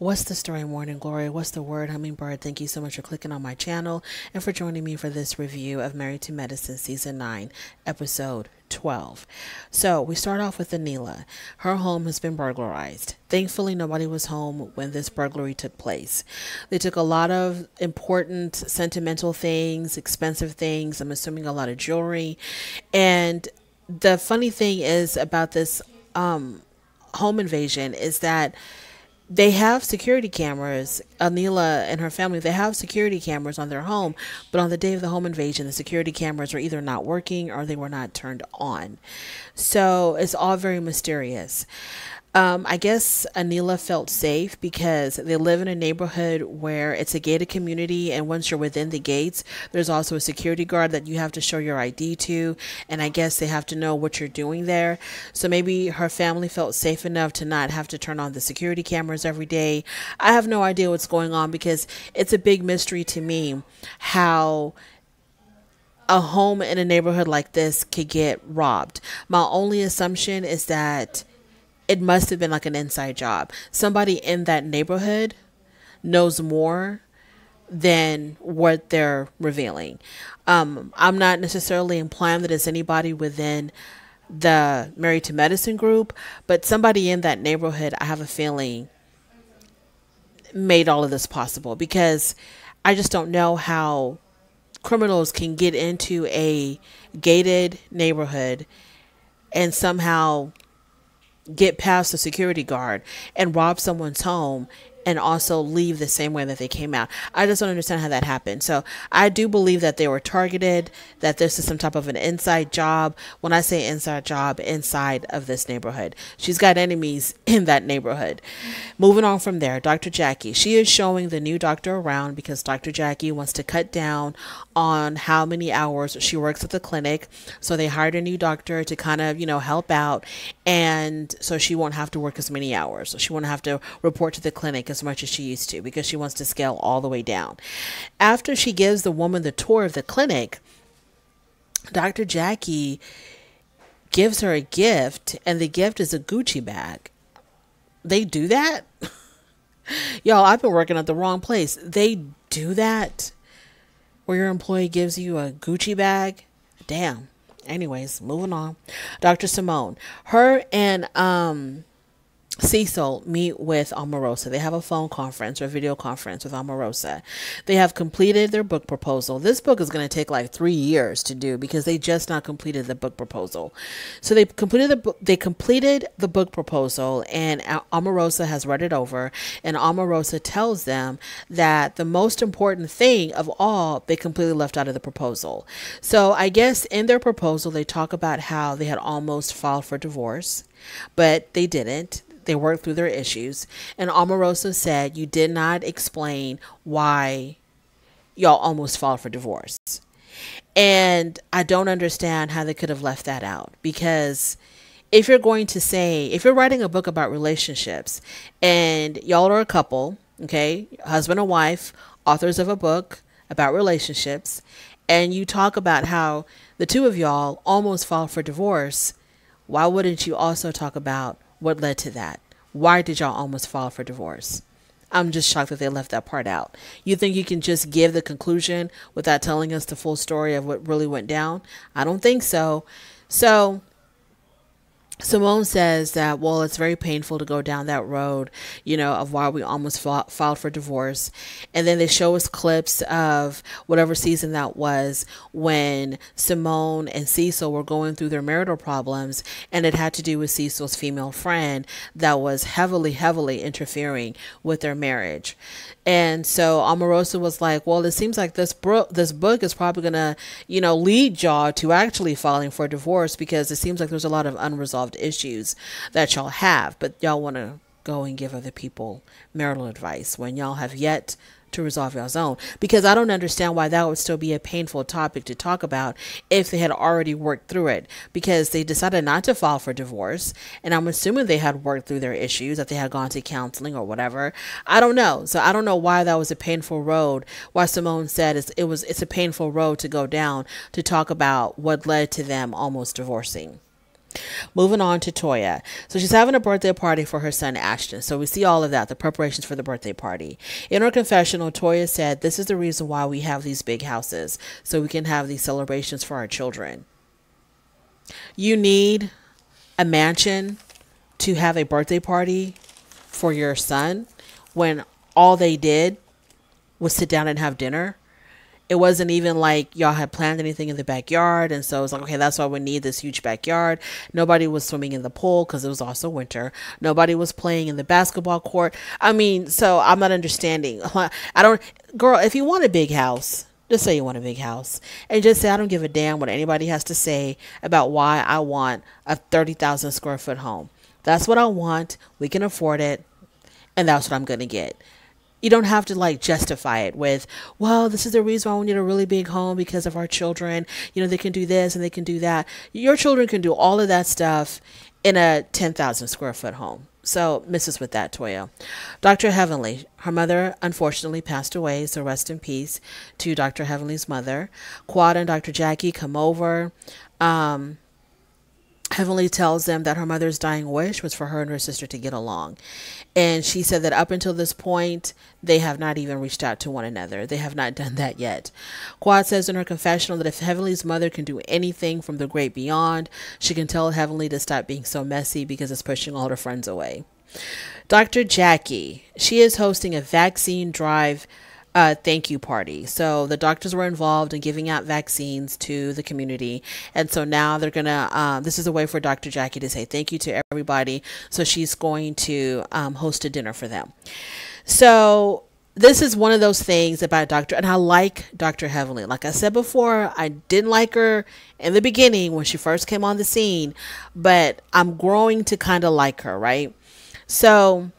What's the story, Morning Glory? What's the word, Hummingbird? Thank you so much for clicking on my channel and for joining me for this review of Married to Medicine Season 9, Episode 12. So we start off with Anila. Her home has been burglarized. Thankfully, nobody was home when this burglary took place. They took a lot of important, sentimental things, expensive things. I'm assuming a lot of jewelry. And the funny thing is about this home invasion is that they have security cameras. Anila and her family, they have security cameras on their home, but on the day of the home invasion, the security cameras were either not working or they were not turned on. So it's all very mysterious. I guess Anila felt safe because they live in a neighborhood where it's a gated community, and once you're within the gates, there's also a security guard that you have to show your ID to, and I guess they have to know what you're doing there. So maybe her family felt safe enough to not have to turn on the security cameras every day. I have no idea what's going on because it's a big mystery to me how a home in a neighborhood like this could get robbed. My only assumption is that it must have been like an inside job. Somebody in that neighborhood knows more than what they're revealing. I'm not necessarily implying that it's anybody within the Married to Medicine group, but somebody in that neighborhood, I have a feeling, made all of this possible, because I just don't know how criminals can get into a gated neighborhood and somehow get past the security guard and rob someone's home and also leave the same way that they came out. I just don't understand how that happened. So I do believe that they were targeted, that this is some type of an inside job. When I say inside job, inside of this neighborhood. She's got enemies in that neighborhood. Moving on from there, Dr. Jackie. She is showing the new doctor around because Dr. Jackie wants to cut down on how many hours she works at the clinic. So they hired a new doctor to kind of, help out. And so she won't have to work as many hours. So she won't have to report to the clinic as much as she used to because she wants to scale all the way down. After she gives the woman the tour of the clinic, Dr. Jackie gives her a gift, and the gift is a Gucci bag. They do that? Y'all, I've been working at the wrong place. They do that? Where your employee gives you a Gucci bag? Damn. Anyways, moving on. Dr. Simone. Her and Cecil meet with Omarosa. They have a phone conference or video conference with Omarosa. They have completed their book proposal. This book is going to take like 3 years to do because they just not completed the book proposal. So they completed the book proposal, and Omarosa has read it over, and Omarosa tells them that the most important thing of all they completely left out of the proposal. So I guess in their proposal they talk about how they had almost filed for divorce, but they didn't. They worked through their issues. And Omarosa said, you did not explain why y'all almost filed for divorce. And I don't understand how they could have left that out. Because if you're writing a book about relationships and y'all are a couple, okay, husband and wife, authors of a book about relationships, and you talk about how the two of y'all almost filed for divorce, why wouldn't you also talk about what led to that? Why did y'all almost file for divorce? I'm just shocked that they left that part out. You think you can just give the conclusion without telling us the full story of what really went down? I don't think so. So Simone says that, well, it's very painful to go down that road, of why we almost filed for divorce. And then they show us clips of whatever season that was when Simone and Cecil were going through their marital problems. And it had to do with Cecil's female friend that was heavily, heavily interfering with their marriage. And so Omarosa was like, well, it seems like this book is probably going to, lead y'all to actually filing for divorce because it seems like there's a lot of unresolved issues that y'all have, but y'all want to go and give other people marital advice when y'all have yet to resolve y'all's own. Because I don't understand why that would still be a painful topic to talk about if they had already worked through it, because they decided not to file for divorce, and I'm assuming they had worked through their issues, that they had gone to counseling or whatever. I don't know. So I don't know why that was a painful road, why Simone said it's a painful road to go down to talk about what led to them almost divorcing. Moving on to Toya. So she's having a birthday party for her son Ashton. So we see all of that, the preparations for the birthday party. In her confessional, Toya said, "This is the reason why we have these big houses, so we can have these celebrations for our children." You need a mansion to have a birthday party for your son when all they did was sit down and have dinner. It wasn't even like y'all had planned anything in the backyard. And so it's like, okay, that's why we need this huge backyard. Nobody was swimming in the pool because it was also winter. Nobody was playing in the basketball court. I mean, so I'm not understanding. Girl, if you want a big house, just say you want a big house. And just say, I don't give a damn what anybody has to say about why I want a 30,000 square foot home. That's what I want. We can afford it. And that's what I'm going to get. You don't have to like justify it with, well, this is the reason why we need a really big home because of our children. You know, they can do this and they can do that. Your children can do all of that stuff in a 10,000 square foot home. So misses with that, Toya. Dr. Heavenly, her mother unfortunately passed away. So rest in peace to Dr. Heavenly's mother. Quad and Dr. Jackie come over. Heavenly tells them that her mother's dying wish was for her and her sister to get along. And she said that up until this point, they have not even reached out to one another. They have not done that yet. Quad says in her confessional that if Heavenly's mother can do anything from the great beyond, she can tell Heavenly to stop being so messy because it's pushing all her friends away. Dr. Jackie, she is hosting a vaccine drive thank you party. So the doctors were involved in giving out vaccines to the community. And so now they're going to, this is a way for Dr. Jackie to say thank you to everybody. So she's going to host a dinner for them. So this is one of those things about and I like Dr. Heavenly. Like I said before, I didn't like her in the beginning when she first came on the scene, but I'm growing to kind of like her, right? So,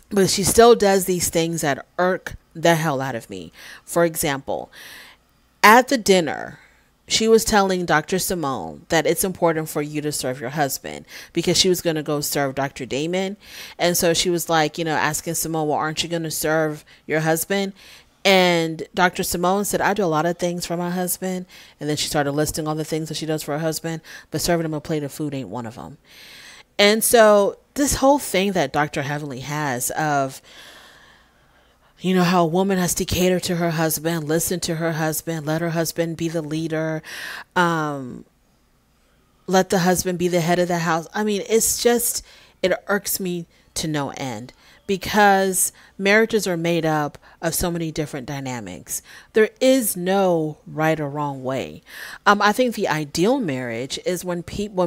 but she still does these things that irk the hell out of me. For example, at the dinner, she was telling Dr. Simone that it's important for you to serve your husband because she was going to go serve Dr. Damon. And so she was like, you know, asking Simone, well, aren't you going to serve your husband? And Dr. Simone said, I do a lot of things for my husband. And then she started listing all the things that she does for her husband, but serving him a plate of food ain't one of them. And so this whole thing that Dr. Heavenly has of, you know, how a woman has to cater to her husband, listen to her husband, let her husband be the leader, let the husband be the head of the house. I mean, it's just, it irks me to no end because marriages are made up of so many different dynamics. There is no right or wrong way. I think the ideal marriage is when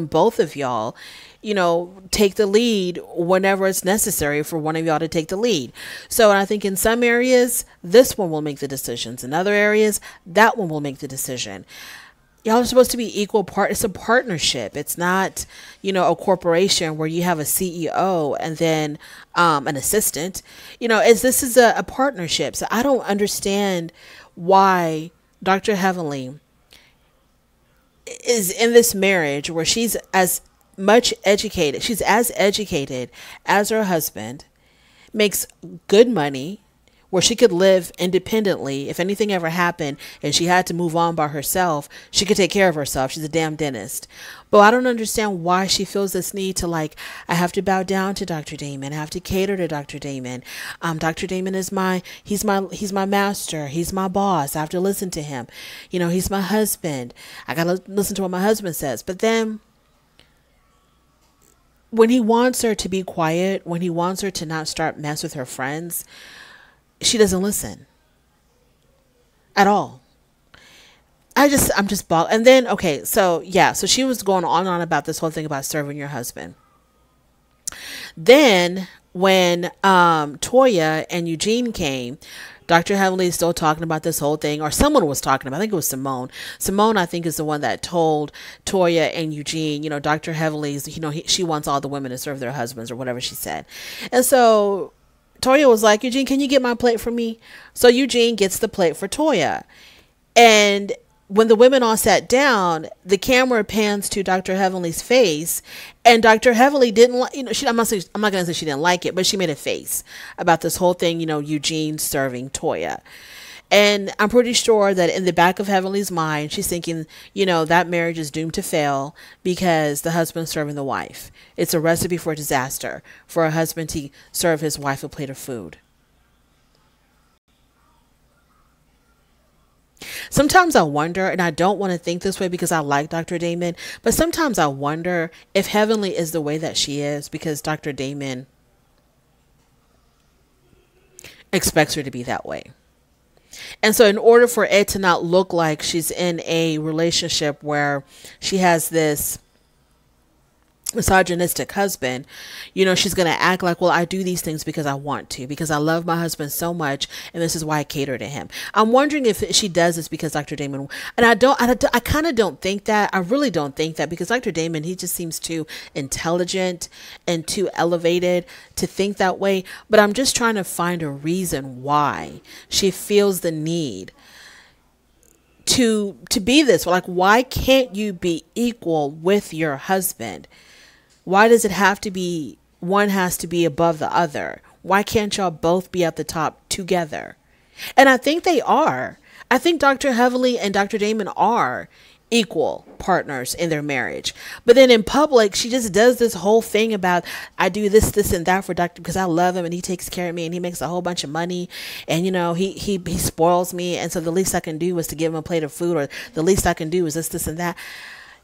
both of y'all, you know, take the lead whenever it's necessary for one of y'all to take the lead. So I think in some areas, this one will make the decisions. In other areas, that one will make the decision. Y'all are supposed to be equal part. It's a partnership. It's not, you know, a corporation where you have a CEO and then an assistant. You know, this is a partnership. So I don't understand why Dr. Heavenly is in this marriage where she's as much educated. She's as educated as her husband, makes good money, where she could live independently. If anything ever happened and she had to move on by herself, she could take care of herself. She's a damn dentist. But I don't understand why she feels this need to like, I have to bow down to Dr. Damon. I have to cater to Dr. Damon. Dr. Damon is he's my master. He's my boss. I have to listen to him. You know, he's my husband. I got to listen to what my husband says. But then when he wants her to be quiet, when he wants her to not start mess with her friends, she doesn't listen at all. I'm just bald. And then, okay, so yeah, so she was going on and on about this whole thing about serving your husband. Then when Toya and Eugene came, Dr. Heavenly is still talking about this whole thing, or someone was talking about, I think it was Simone. Simone, I think, is the one that told Toya and Eugene, you know, Dr. Heavenly's, you know, she wants all the women to serve their husbands or whatever she said. And so Toya was like, Eugene, can you get my plate for me? So Eugene gets the plate for Toya. And when the women all sat down, the camera pans to Dr. Heavenly's face, and Dr. Heavenly didn't like, you know, I'm not going to say she didn't like it, but she made a face about this whole thing, you know, Eugene serving Toya. And I'm pretty sure that in the back of Heavenly's mind, she's thinking, that marriage is doomed to fail because the husband's serving the wife. It's a recipe for disaster for a husband to serve his wife a plate of food. Sometimes I wonder, and I don't want to think this way because I like Dr. Damon, but sometimes I wonder if Heavenly is the way that she is because Dr. Damon expects her to be that way. And so in order for it to not look like she's in a relationship where she has this misogynistic husband, she's going to act like, well, I do these things because I want to, because I love my husband so much, and this is why I cater to him. I'm wondering if she does this because Dr. Damon, and I kind of don't think that. I really don't think that, because Dr. Damon, he just seems too intelligent and too elevated to think that way. But I'm just trying to find a reason why she feels the need to be this. Like, why can't you be equal with your husband? Why does it have to be one has to be above the other? Why can't y'all both be at the top together? And I think they are. I think Dr. Heavenly and Dr. Damon are equal partners in their marriage. But then in public, she just does this whole thing about, I do this, this, and that for Dr. because I love him and he takes care of me and he makes a whole bunch of money and, he spoils me. And so the least I can do is to give him a plate of food, or the least I can do is this, and that.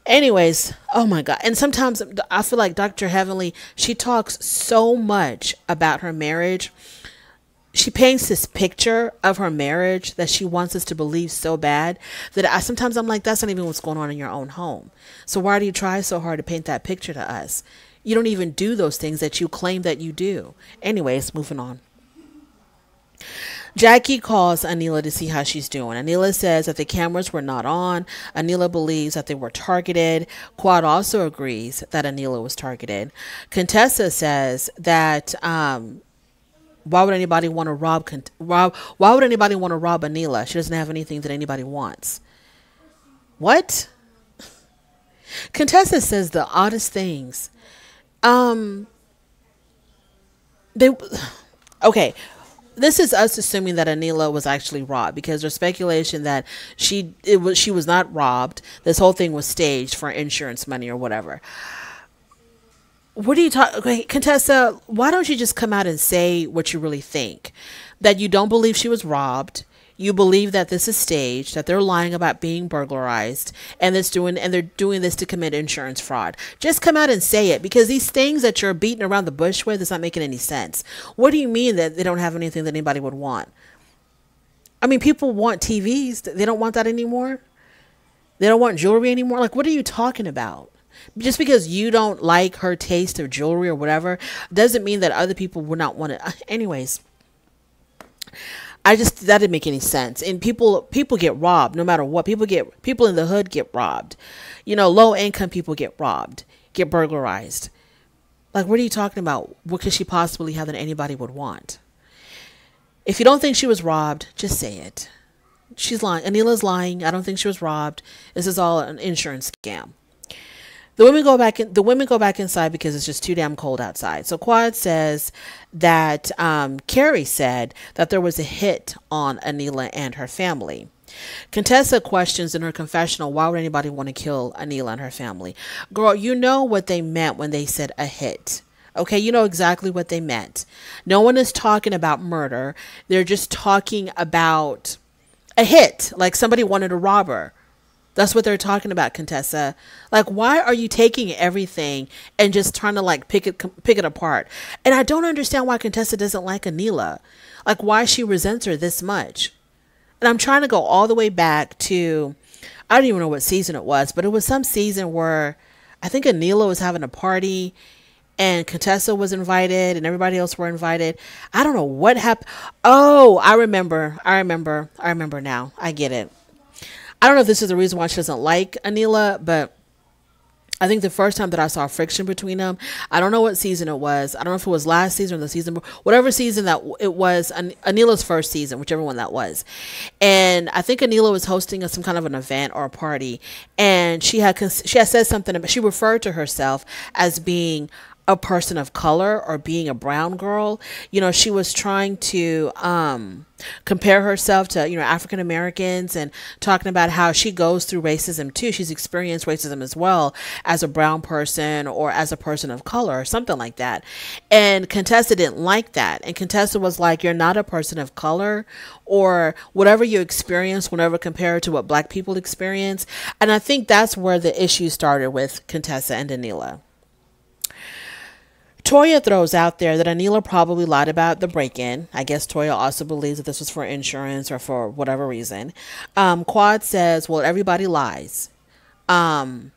Anyways, oh my God. And sometimes I feel like Dr. Heavenly, she talks so much about her marriage. She paints this picture of her marriage that she wants us to believe so bad that sometimes I'm like, that's not even what's going on in your own home. So why do you try so hard to paint that picture to us? You don't even do those things that you claim that you do. Anyways, moving on. Jackie calls Anila to see how she's doing. Anila says that the cameras were not on. Anila believes that they were targeted. Quad also agrees that Anila was targeted. Contessa says that why would anybody want to rob Anila? She doesn't have anything that anybody wants. What? Contessa says the oddest things. Okay. This is us assuming that Anila was actually robbed, because there's speculation that she was not robbed. This whole thing was staged for insurance money or whatever. What are you talking? Okay, Contessa, why don't you just come out and say what you really think? That you don't believe she was robbed. You believe that this is staged, that they're lying about being burglarized, and they're doing this to commit insurance fraud. Just come out and say it, because these things that you're beating around the bush with is not making any sense. What do you mean that they don't have anything that anybody would want? I mean, people want TVs. They don't want that anymore. They don't want jewelry anymore. Like, what are you talking about? Just because you don't like her taste of jewelry or whatever doesn't mean that other people would not want it. Anyways, that didn't make any sense. And people get robbed no matter what. People in the hood get robbed. Low income people get robbed, get burglarized. Like, what are you talking about? What could she possibly have that anybody would want? If you don't think she was robbed, just say it. She's lying. Anila's lying. I don't think she was robbed. This is all an insurance scam. The women go back inside because it's just too damn cold outside. So Quad says that Carrie said that there was a hit on Anila and her family. Contessa questions in her confessional, why would anybody want to kill Anila and her family? Girl, you know what they meant when they said a hit. Okay, you know exactly what they meant. No one is talking about murder. They're just talking about a hit, like somebody wanted to rob her. That's what they're talking about, Contessa. Like, why are you taking everything and just trying to like pick it apart? And I don't understand why Contessa doesn't like Anila. Like, why she resents her this much. And I'm trying to go all the way back to, I don't even know what season it was, but it was some season where I think Anila was having a party and Contessa was invited and everybody else were invited. I don't know what happened. Oh, I remember now. I get it. I don't know if this is the reason why she doesn't like Anila, but I think the first time that I saw friction between them, I don't know what season it was. I don't know if it was last season or the season, whatever season that it was, Anila's first season, whichever one that was. And I think Anila was hosting some kind of an event or a party, and she had said something about, she referred to herself as being a person of color or being a brown girl. You know, she was trying to compare herself to, you know, African Americans, and talking about how she goes through racism too. She's experienced racism as well as a brown person or as a person of color or something like that. And Contessa didn't like that. And Contessa was like, you're not a person of color, or whatever you experience, whenever compared to what black people experience. And I think that's where the issue started with Contessa and Anila. Toya throws out there that Anila probably lied about the break-in. I guess Toya also believes that this was for insurance or for whatever reason. Quad says, well, everybody lies. That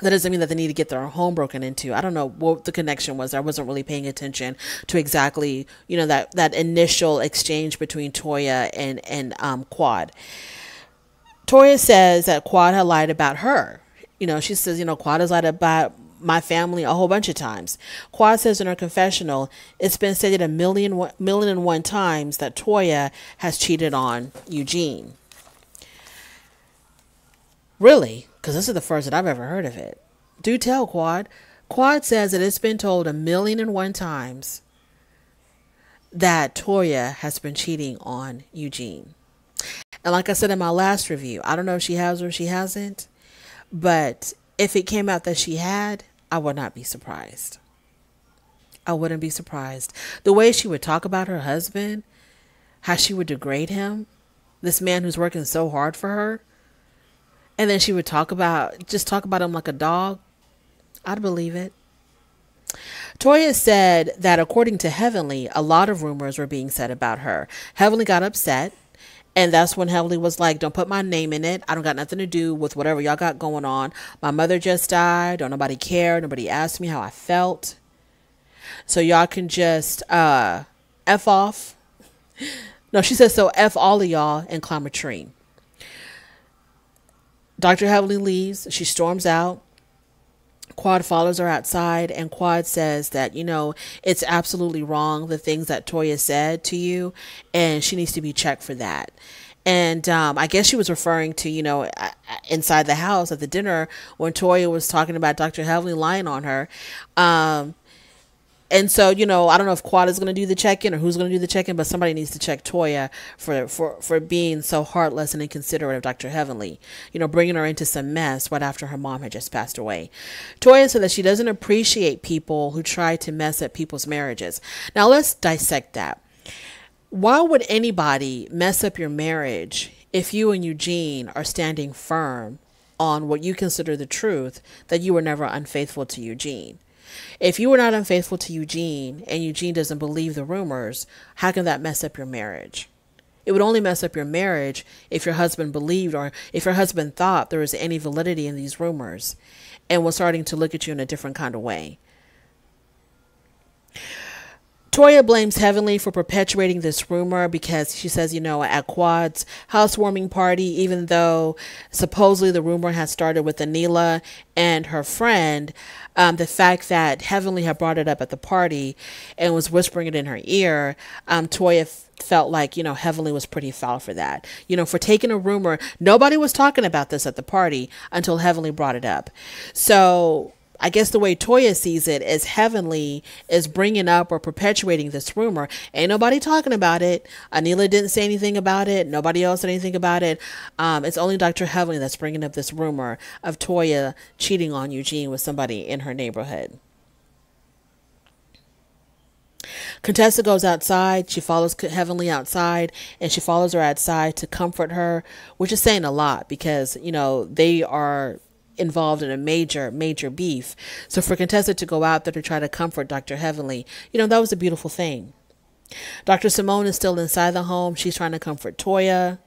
doesn't mean that they need to get their home broken into. I don't know what the connection was. I wasn't really paying attention to exactly, you know, that initial exchange between Toya and Quad. Toya says that Quad had lied about her. You know, she says, you know, Quad has lied about my family a whole bunch of times. Quad says in her confessional, it's been stated a million and one times that Toya has cheated on Eugene. Really? Because this is the first that I've ever heard of it. Do tell, Quad. Quad says that it's been told a million and one times that Toya has been cheating on Eugene. And like I said in my last review, I don't know if she has or she hasn't, but if it came out that she had, I would not be surprised. I wouldn't be surprised. The way she would talk about her husband, how she would degrade him, this man who's working so hard for her, and then she would talk about him like a dog, I'd believe it. Toya said that according to Heavenly, a lot of rumors were being said about her. Heavenly got upset. And that's when Heavenly was like, don't put my name in it. I don't got nothing to do with whatever y'all got going on. My mother just died. Don't nobody care. Nobody asked me how I felt. So y'all can just F off. No, she says, so F all of y'all and climb a tree. Dr. Heavenly leaves. She storms out. Quad follows her outside, and Quad says that, you know, it's absolutely wrong, the things that Toya said to you, and she needs to be checked for that. And I guess she was referring to, you know, inside the house at the dinner when Toya was talking about Dr. Heavenly lying on her. And so, you know, I don't know if Quad is going to do the check-in or who's going to do the check-in, but somebody needs to check Toya for being so heartless and inconsiderate of Dr. Heavenly, you know, bringing her into some mess right after her mom had just passed away. Toya said that she doesn't appreciate people who try to mess up people's marriages. Now, let's dissect that. Why would anybody mess up your marriage if you and Eugene are standing firm on what you consider the truth, that you were never unfaithful to Eugene? If you were not unfaithful to Eugene and Eugene doesn't believe the rumors, how can that mess up your marriage? It would only mess up your marriage if your husband believed, or if your husband thought there was any validity in these rumors and was starting to look at you in a different kind of way. Toya blames Heavenly for perpetuating this rumor because she says, you know, at Quad's housewarming party, even though supposedly the rumor had started with Anila and her friend, the fact that Heavenly had brought it up at the party and was whispering it in her ear, Toya felt like, you know, Heavenly was pretty foul for that. You know, for taking a rumor. Nobody was talking about this at the party until Heavenly brought it up. So I guess the way Toya sees it is Heavenly is bringing up or perpetuating this rumor. Ain't nobody talking about it. Anila didn't say anything about it. Nobody else said anything about it. It's only Dr. Heavenly that's bringing up this rumor of Toya cheating on Eugene with somebody in her neighborhood. Contessa goes outside. She follows Heavenly outside, and she follows her outside to comfort her, which is saying a lot because, you know, they are involved in a major beef. So for Contessa to go out there to try to comfort Dr. Heavenly, you know, that was a beautiful thing. Dr. Simone is still inside the home. She's trying to comfort Toya.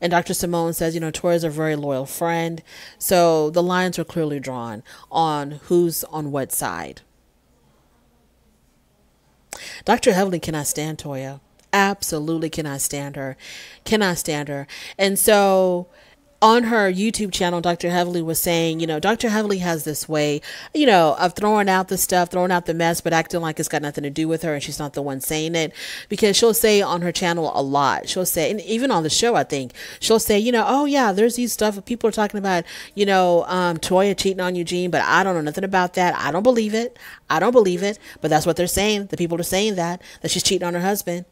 And Dr. Simone says, you know, Toya's a very loyal friend. So the lines are clearly drawn on who's on what side. Dr. Heavenly cannot stand Toya. Absolutely cannot stand her. Cannot stand her. And so on her YouTube channel, Dr. Heavily was saying, Dr. Heavily has this way, of throwing out the stuff, throwing out the mess, but acting like it's got nothing to do with her and she's not the one saying it. Because she'll say on her channel a lot, she'll say, and even on the show, I think, she'll say, oh yeah, there's these stuff, people are talking about, Toya cheating on Eugene, but I don't know nothing about that. I don't believe it. I don't believe it. But that's what they're saying. The people are saying that she's cheating on her husband.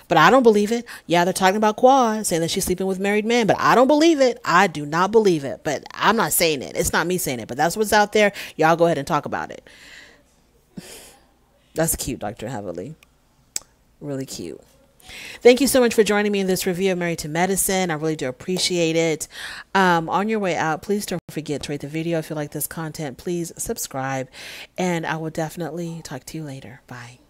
But I don't believe it. Yeah, they're talking about Quad, saying that she's sleeping with married men, but I don't believe it. I do not believe it. But I'm not saying it. It's not me saying it, but that's what's out there. Y'all go ahead and talk about it. That's cute, Dr. Heavily. Really cute. Thank you so much for joining me in this review of Married to Medicine. I really do appreciate it. On your way out, please don't forget to rate the video. If you like this content, please subscribe, and I will definitely talk to you later. Bye.